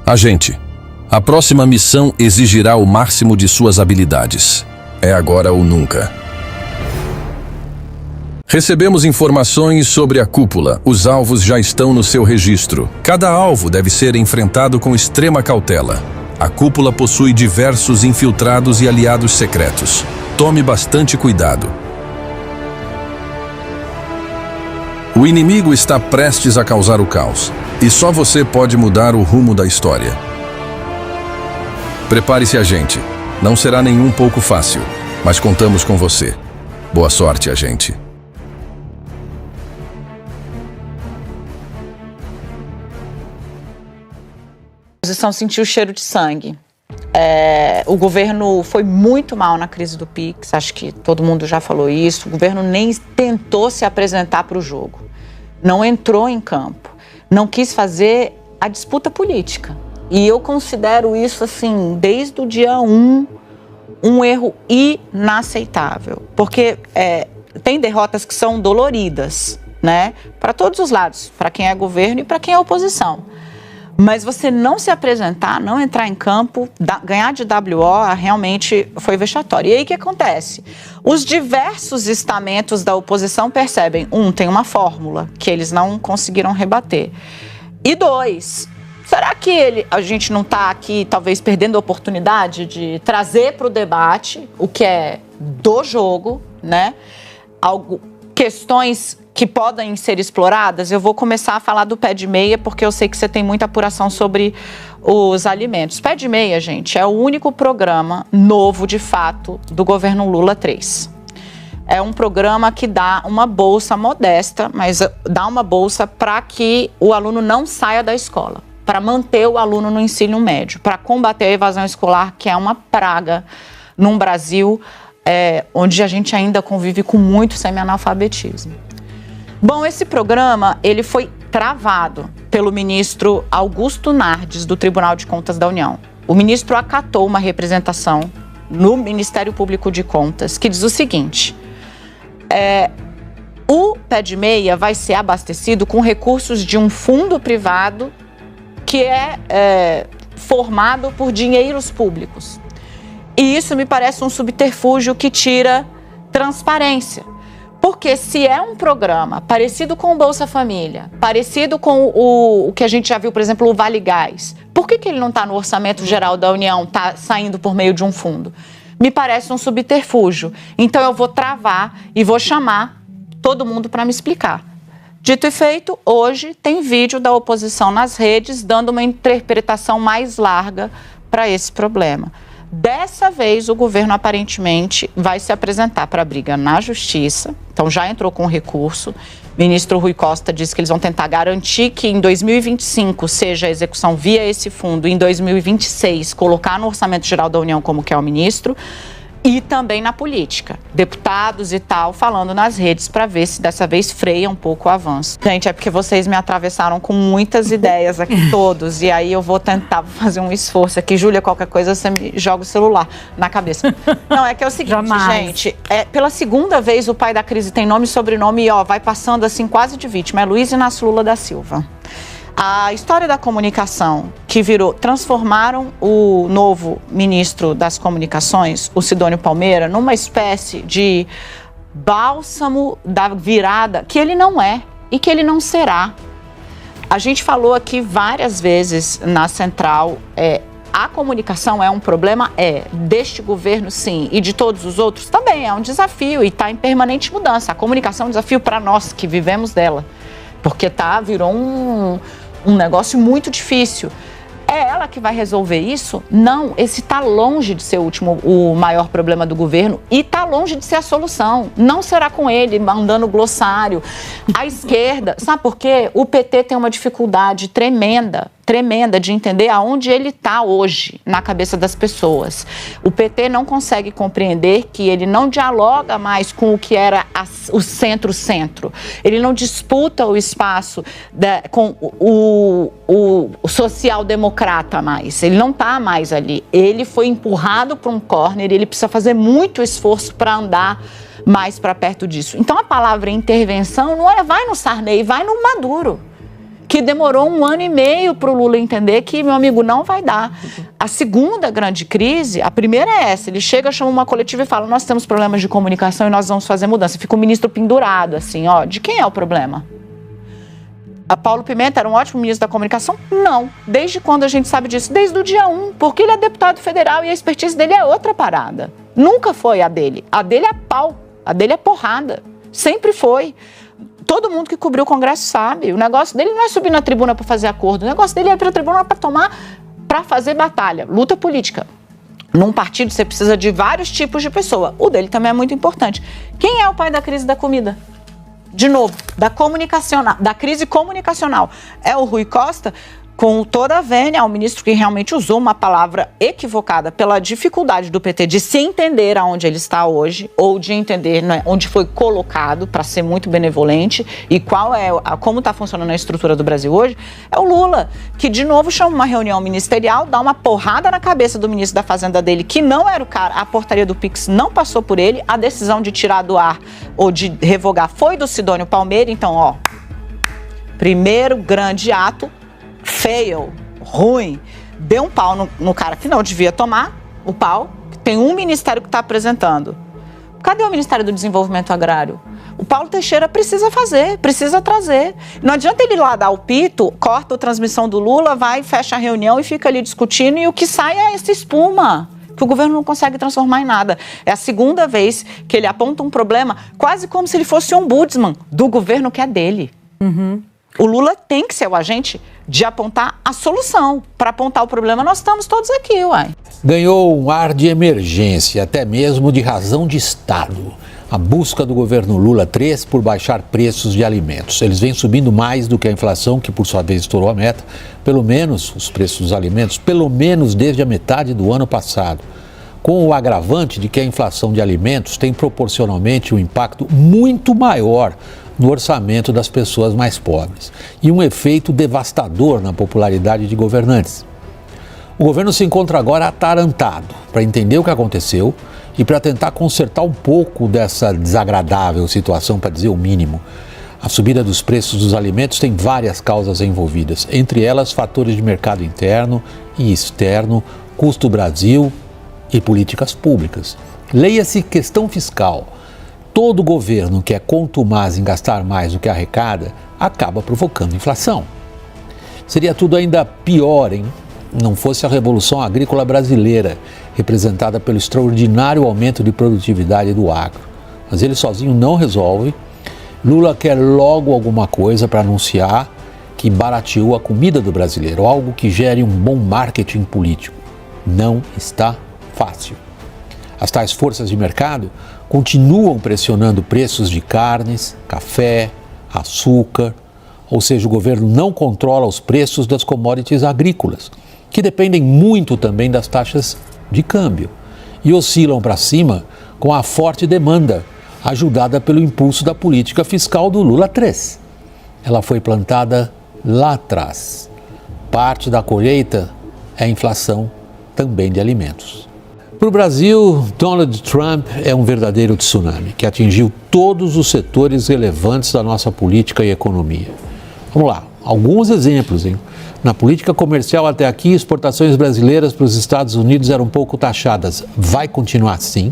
Agente, a próxima missão exigirá o máximo de suas habilidades. É agora ou nunca. Recebemos informações sobre a cúpula. Os alvos já estão no seu registro. Cada alvo deve ser enfrentado com extrema cautela. A cúpula possui diversos infiltrados e aliados secretos. Tome bastante cuidado. O inimigo está prestes a causar o caos. E só você pode mudar o rumo da história. Prepare-se, agente. Não será nem um pouco fácil, mas contamos com você. Boa sorte, agente. A oposição sentiu o cheiro de sangue. O governo foi muito mal na crise do Pix, acho que todo mundo já falou isso. O governo nem tentou se apresentar para o jogo, não entrou em campo, não quis fazer a disputa política. E eu considero isso, assim, desde o dia 1, um erro inaceitável. Porque tem derrotas que são doloridas, né? Para todos os lados, para quem é governo e para quem é oposição. Mas você não se apresentar, não entrar em campo, ganhar de WO, realmente foi vexatório. E aí o que acontece? Os diversos estamentos da oposição percebem, tem uma fórmula que eles não conseguiram rebater. E 2, será que a gente não está aqui talvez perdendo a oportunidade de trazer para o debate o que é do jogo, né? Questões que podem ser exploradas. Eu vou começar a falar do Pé de Meia, porque eu sei que você tem muita apuração sobre os alimentos. Pé de Meia, gente, é o único programa novo, de fato, do governo Lula 3. É um programa que dá uma bolsa modesta, mas dá uma bolsa para que o aluno não saia da escola, para manter o aluno no ensino médio, para combater a evasão escolar, que é uma praga num Brasil onde a gente ainda convive com muito semi-analfabetismo. Bom, esse programa, ele foi travado pelo ministro Augusto Nardes, do Tribunal de Contas da União. O ministro acatou uma representação no Ministério Público de Contas que diz o seguinte: o Pé de Meia vai ser abastecido com recursos de um fundo privado que é formado por dinheiros públicos. E isso me parece um subterfúgio que tira transparência. Porque se é um programa parecido com o Bolsa Família, parecido com o que a gente já viu, por exemplo, o Vale Gás, por que ele não está no Orçamento Geral da União, está saindo por meio de um fundo? Me parece um subterfúgio. Então eu vou travar e vou chamar todo mundo para me explicar. Dito e feito, hoje tem vídeo da oposição nas redes dando uma interpretação mais larga para esse problema. Dessa vez, o governo aparentemente vai se apresentar para a briga na Justiça, então já entrou com recurso. O ministro Rui Costa disse que eles vão tentar garantir que em 2025 seja a execução via esse fundo, em 2026 colocar no Orçamento Geral da União como quer o ministro, e também na política, deputados e tal, falando nas redes para ver se dessa vez freia um pouco o avanço. Gente, é porque vocês me atravessaram com muitas ideias aqui todos, e aí eu vou tentar fazer um esforço aqui. Júlia, qualquer coisa você me joga o celular na cabeça. Não, é que é o seguinte, gente, pela segunda vez o pai da crise tem nome e sobrenome e vai passando assim quase de vítima, é Luiz Inácio Lula da Silva. A história da comunicação que transformaram o novo ministro das comunicações, o Sidônio Palmeira, numa espécie de bálsamo da virada, que ele não é e que ele não será. A gente falou aqui várias vezes na Central, a comunicação é um problema? Deste governo, sim, e de todos os outros também, é um desafio e está em permanente mudança. A comunicação é um desafio para nós que vivemos dela, porque virou um negócio muito difícil. É ela que vai resolver isso? Não, esse está longe de ser o maior problema do governo e está longe de ser a solução. Não será com ele mandando glossário. A esquerda, sabe por quê? O PT tem uma dificuldade tremenda de entender aonde ele está hoje na cabeça das pessoas. O PT não consegue compreender que ele não dialoga mais com o que era o centro-centro. Ele não disputa o espaço com o social-democrata mais. Ele não está mais ali. Ele foi empurrado para um corner e ele precisa fazer muito esforço para andar mais para perto disso. Então a palavra intervenção não vai no Sarney, vai no Maduro. que demorou 1 ano e meio para o Lula entender que, meu amigo, não vai dar. A segunda grande crise, a primeira é essa, ele chega, chama uma coletiva e fala, nós temos problemas de comunicação e nós vamos fazer mudança. Fica o ministro pendurado, assim, ó, de quem é o problema? A Paulo Pimenta era um ótimo ministro da comunicação? Não. Desde quando a gente sabe disso? Desde o dia 1, porque ele é deputado federal e a expertise dele é outra parada. Nunca foi a dele. A dele é pau, a dele é porrada. Sempre foi. Todo mundo que cobriu o Congresso sabe. O negócio dele não é subir na tribuna para fazer acordo. O negócio dele é ir para a tribuna para fazer batalha, luta política. Num partido você precisa de vários tipos de pessoa. O dele também é muito importante. Quem é o pai da crise da comida? De novo, da crise comunicacional. É o Rui Costa, com toda a vênia, o ministro que realmente usou uma palavra equivocada pela dificuldade do PT de se entender aonde ele está hoje, ou de entender, né, onde foi colocado, para ser muito benevolente, e como está funcionando a estrutura do Brasil hoje, é o Lula, que de novo chama uma reunião ministerial, dá uma porrada na cabeça do ministro da Fazenda dele, que não era o cara, a portaria do Pix não passou por ele, a decisão de tirar do ar ou de revogar foi do Sidônio Palmeira, então, ó, primeiro grande ato, fail, ruim, deu um pau no cara que não devia tomar o pau, tem um ministério que está apresentando. Cadê o Ministério do Desenvolvimento Agrário? O Paulo Teixeira precisa fazer, precisa trazer. Não adianta ele ir lá dar o pito, corta a transmissão do Lula, vai, fecha a reunião e fica ali discutindo e o que sai é essa espuma, que o governo não consegue transformar em nada. É a segunda vez que ele aponta um problema, quase como se ele fosse um ombudsman do governo que é dele. Uhum. O Lula tem que ser o agente de apontar a solução. Para apontar o problema, nós estamos todos aqui, uai. Ganhou um ar de emergência, até mesmo de razão de Estado. A busca do governo Lula III por baixar preços de alimentos. Eles vêm subindo mais do que a inflação, que por sua vez estourou a meta, pelo menos os preços dos alimentos, pelo menos desde a metade do ano passado. Com o agravante de que a inflação de alimentos tem proporcionalmente um impacto muito maior no orçamento das pessoas mais pobres e um efeito devastador na popularidade de governantes. O governo se encontra agora atarantado para entender o que aconteceu e para tentar consertar um pouco dessa desagradável situação, para dizer o mínimo. A subida dos preços dos alimentos tem várias causas envolvidas, entre elas fatores de mercado interno e externo, custo Brasil e políticas públicas. Leia-se questão fiscal. Todo governo que é contumaz em gastar mais do que arrecada acaba provocando inflação. Seria tudo ainda pior, não fosse a Revolução Agrícola Brasileira, representada pelo extraordinário aumento de produtividade do agro. Mas ele sozinho não resolve. Lula quer logo alguma coisa para anunciar que barateou a comida do brasileiro, algo que gere um bom marketing político. Não está fácil. As tais forças de mercado continuam pressionando preços de carnes, café, açúcar, ou seja, o governo não controla os preços das commodities agrícolas, que dependem muito também das taxas de câmbio e oscilam para cima com a forte demanda, ajudada pelo impulso da política fiscal do Lula III. Ela foi plantada lá atrás. Parte da colheita é a inflação também de alimentos. Para o Brasil, Donald Trump é um verdadeiro tsunami que atingiu todos os setores relevantes da nossa política e economia. Vamos lá, alguns exemplos. Na política comercial até aqui, exportações brasileiras para os Estados Unidos eram pouco taxadas. Vai continuar assim?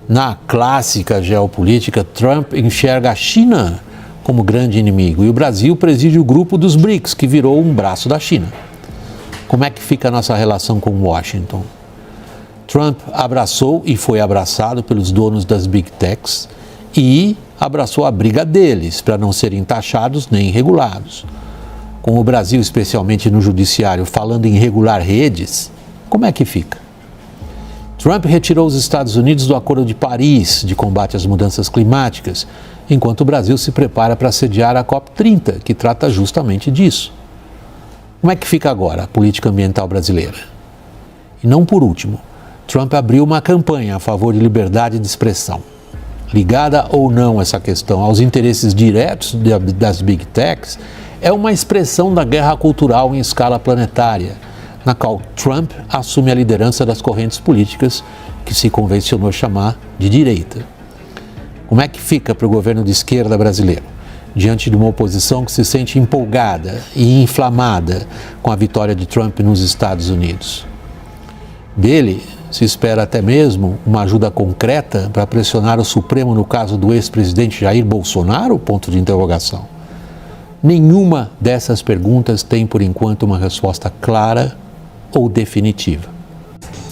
Na clássica geopolítica, Trump enxerga a China como grande inimigo e o Brasil preside o grupo dos BRICS, que virou um braço da China. Como é que fica a nossa relação com Washington? Trump abraçou e foi abraçado pelos donos das Big Techs e abraçou a briga deles para não serem taxados nem regulados. Com o Brasil, especialmente no judiciário, falando em regular redes, como é que fica? Trump retirou os Estados Unidos do Acordo de Paris de combate às mudanças climáticas, enquanto o Brasil se prepara para sediar a COP30, que trata justamente disso. Como é que fica agora a política ambiental brasileira? E não por último, Trump abriu uma campanha a favor de liberdade de expressão. Ligada ou não essa questão aos interesses diretos das Big Techs, é uma expressão da guerra cultural em escala planetária, na qual Trump assume a liderança das correntes políticas que se convencionou chamar de direita. Como é que fica para o governo de esquerda brasileiro? diante de uma oposição que se sente empolgada e inflamada com a vitória de Trump nos Estados Unidos. Dele se espera até mesmo uma ajuda concreta para pressionar o Supremo no caso do ex-presidente Jair Bolsonaro? Ponto de interrogação. Nenhuma dessas perguntas tem, por enquanto, uma resposta clara ou definitiva.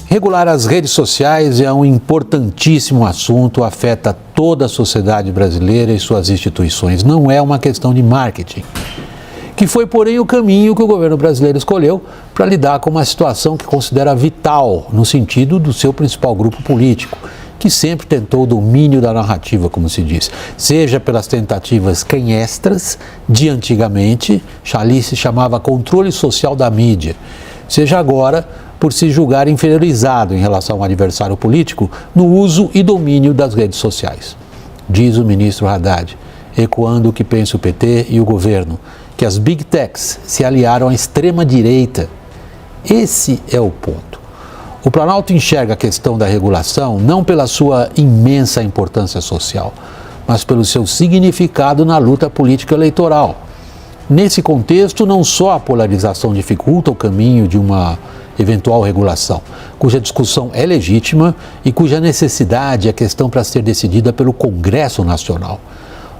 Regular as redes sociais é um importantíssimo assunto, afeta toda a sociedade brasileira e suas instituições. Não é uma questão de marketing, que foi, porém, o caminho que o governo brasileiro escolheu para lidar com uma situação que considera vital no sentido do seu principal grupo político, que sempre tentou o domínio da narrativa, como se diz, seja pelas tentativas canhestras de antigamente, ali se chamava controle social da mídia, seja agora por se julgar inferiorizado em relação ao adversário político no uso e domínio das redes sociais. Diz o ministro Haddad, ecoando o que pensa o PT e o governo, que as Big Techs se aliaram à extrema-direita. Esse é o ponto. O Planalto enxerga a questão da regulação não pela sua imensa importância social, mas pelo seu significado na luta política eleitoral. Nesse contexto, não só a polarização dificulta o caminho de uma eventual regulação, cuja discussão é legítima e cuja necessidade é questão para ser decidida pelo Congresso Nacional.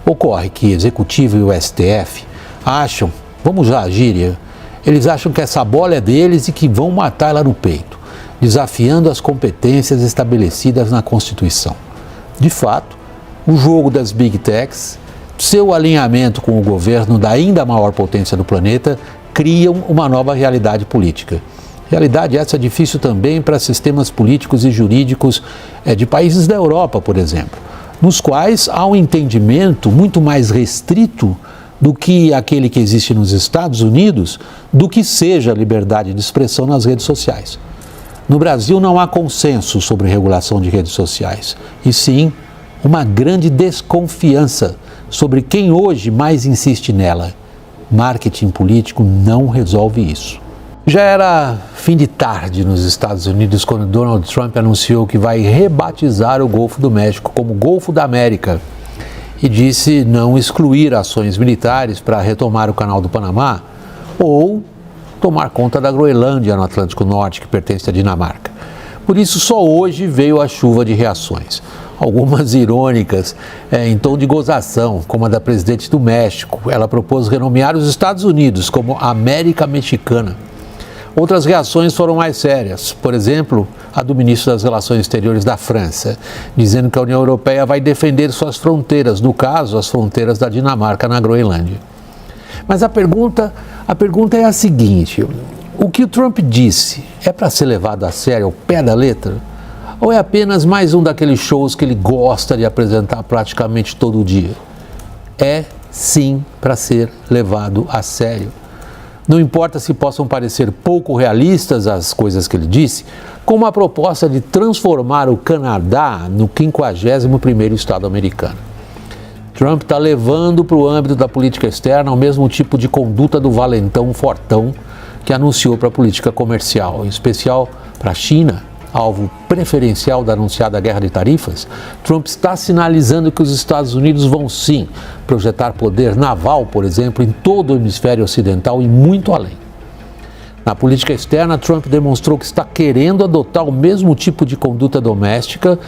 Ocorre que Executivo e o STF acham, vamos lá, gíria, eles acham que essa bola é deles e que vão matar ela no peito, desafiando as competências estabelecidas na Constituição. De fato, o jogo das Big Techs, seu alinhamento com o governo da ainda maior potência do planeta, criam uma nova realidade política. Realidade essa difícil também para sistemas políticos e jurídicos de países da Europa, por exemplo, nos quais há um entendimento muito mais restrito do que aquele que existe nos Estados Unidos, do que seja a liberdade de expressão nas redes sociais. No Brasil não há consenso sobre regulação de redes sociais, e sim uma grande desconfiança sobre quem hoje mais insiste nela. Marketing político não resolve isso. Já era fim de tarde nos Estados Unidos quando Donald Trump anunciou que vai rebatizar o Golfo do México como Golfo da América e disse não excluir ações militares para retomar o Canal do Panamá ou tomar conta da Groenlândia no Atlântico Norte, que pertence à Dinamarca. Por isso, só hoje veio a chuva de reações. Algumas irônicas, em tom de gozação, como a da presidente do México. Ela propôs renomear os Estados Unidos como América Mexicana. Outras reações foram mais sérias, por exemplo, a do ministro das Relações Exteriores da França, dizendo que a União Europeia vai defender suas fronteiras, no caso, as fronteiras da Dinamarca na Groenlândia. Mas a pergunta é a seguinte: o que o Trump disse é para ser levado a sério ao pé da letra? Ou é apenas mais um daqueles shows que ele gosta de apresentar praticamente todo dia? É sim para ser levado a sério. Não importa se possam parecer pouco realistas as coisas que ele disse, como a proposta de transformar o Canadá no 51º estado americano. Trump está levando para o âmbito da política externa o mesmo tipo de conduta do valentão fortão que anunciou para a política comercial, em especial para a China, alvo preferencial da anunciada guerra de tarifas. Trump está sinalizando que os Estados Unidos vão sim projetar poder naval, por exemplo, em todo o hemisfério ocidental e muito além. Na política externa, Trump demonstrou que está querendo adotar o mesmo tipo de conduta doméstica.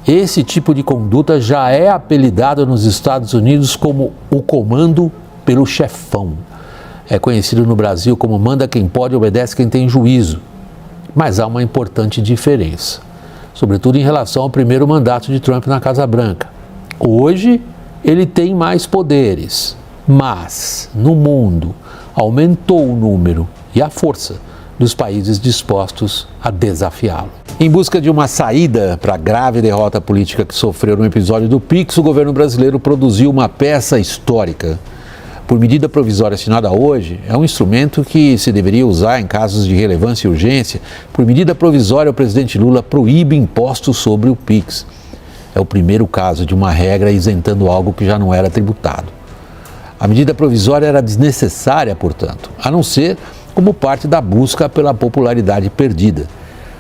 Esse tipo de conduta já é apelidado nos Estados Unidos como o comando pelo chefão. É conhecido no Brasil como manda quem pode, obedece quem tem juízo. Mas há uma importante diferença, sobretudo em relação ao primeiro mandato de Trump na Casa Branca. Hoje, ele tem mais poderes, mas, no mundo, aumentou o número e a força dos países dispostos a desafiá-lo. Em busca de uma saída para a grave derrota política que sofreu no episódio do PIX, o governo brasileiro produziu uma peça histórica. Por medida provisória assinada hoje, é um instrumento que se deveria usar em casos de relevância e urgência. Por medida provisória, o presidente Lula proíbe impostos sobre o PIX. É o primeiro caso de uma regra isentando algo que já não era tributado. A medida provisória era desnecessária, portanto, a não ser como parte da busca pela popularidade perdida.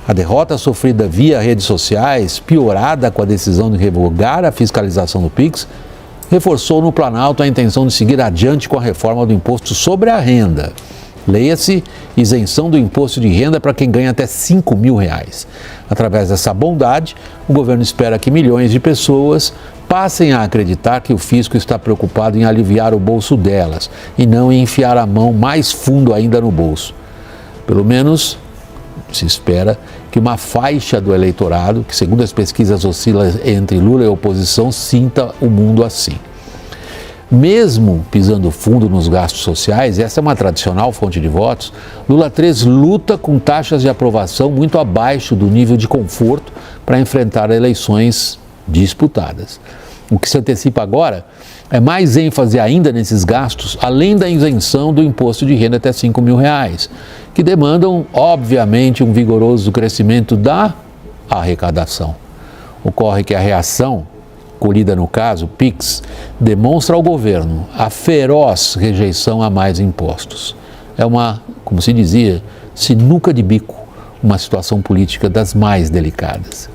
A derrota sofrida via redes sociais, piorada com a decisão de revogar a fiscalização do PIX, reforçou no Planalto a intenção de seguir adiante com a reforma do imposto sobre a renda. Leia-se, isenção do imposto de renda para quem ganha até R$5 mil. Através dessa bondade, o governo espera que milhões de pessoas passem a acreditar que o fisco está preocupado em aliviar o bolso delas e não em enfiar a mão mais fundo ainda no bolso. Pelo menos se espera que uma faixa do eleitorado, que segundo as pesquisas oscila entre Lula e oposição, sinta o mundo assim. Mesmo pisando fundo nos gastos sociais, essa é uma tradicional fonte de votos, Lula 3 luta com taxas de aprovação muito abaixo do nível de conforto para enfrentar eleições disputadas. O que se antecipa agora é mais ênfase ainda nesses gastos, além da isenção do imposto de renda até R$5 mil, que demandam, obviamente, um vigoroso crescimento da arrecadação. Ocorre que a reação colhida no caso, PIX, demonstra ao governo a feroz rejeição a mais impostos. É uma, como se dizia, sinuca de bico, uma situação política das mais delicadas.